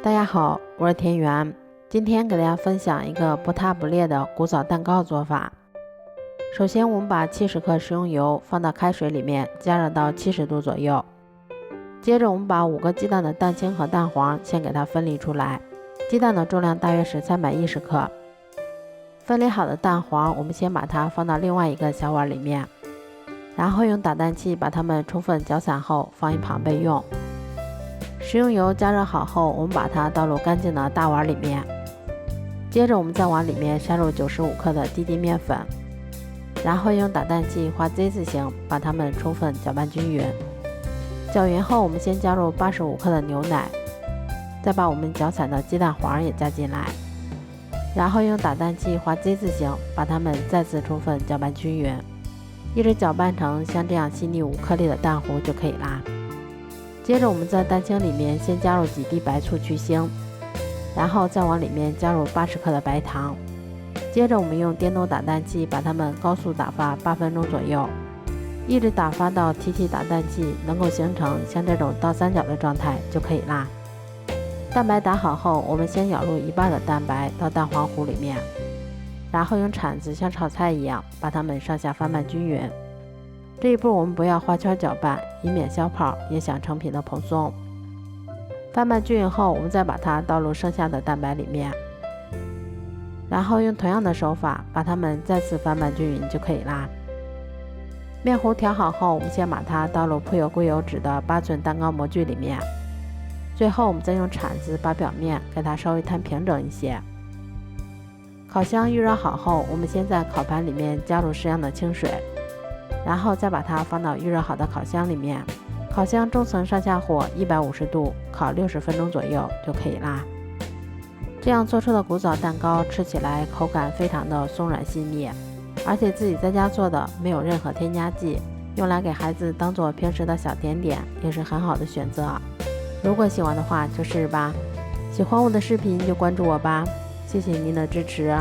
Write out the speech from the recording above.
大家好，我是田园，今天给大家分享一个不塌不裂的古早蛋糕做法。首先我们把70克食用油放到开水里面，加热到70度左右。接着我们把5个鸡蛋的蛋清和蛋黄先给它分离出来，鸡蛋的重量大约是310克。分离好的蛋黄我们先把它放到另外一个小碗里面，然后用打蛋器把它们充分搅散后放一旁备用。食用油加热好后，我们把它倒入干净的大碗里面。接着我们再往里面筛入95克的低筋面粉，然后用打蛋器画 Z 字形把它们充分搅拌均匀。搅匀后，我们先加入85克的牛奶，再把我们搅散的鸡蛋黄也加进来，然后用打蛋器画 Z 字形把它们再次充分搅拌均匀，一直搅拌成像这样细腻无颗粒的蛋糊就可以啦。接着我们在蛋清里面先加入几滴白醋去腥，然后再往里面加入80克的白糖。接着我们用电动打蛋器把它们高速打发8分钟左右，一直打发到提起打蛋器能够形成像这种倒三角的状态就可以啦。蛋白打好后，我们先舀入一半的蛋白到蛋黄糊里面，然后用铲子像炒菜一样把它们上下翻拌均匀。这一步我们不要画圈搅拌，以免消泡，影响成品的蓬松。翻拌均匀后，我们再把它倒入剩下的蛋白里面，然后用同样的手法把它们再次翻拌均匀就可以啦。面糊调好后，我们先把它倒入铺有硅油纸的8寸蛋糕模具里面，最后我们再用铲子把表面给它稍微摊平整一些。烤箱预热好后，我们先在烤盘里面加入适量的清水，然后再把它放到预热好的烤箱里面。烤箱中层上下火150度烤60分钟左右就可以啦。这样做出的古早蛋糕吃起来口感非常的松软细腻，而且自己在家做的没有任何添加剂，用来给孩子当做平时的小甜点也是很好的选择。如果喜欢的话就试试吧，喜欢我的视频就关注我吧，谢谢您的支持。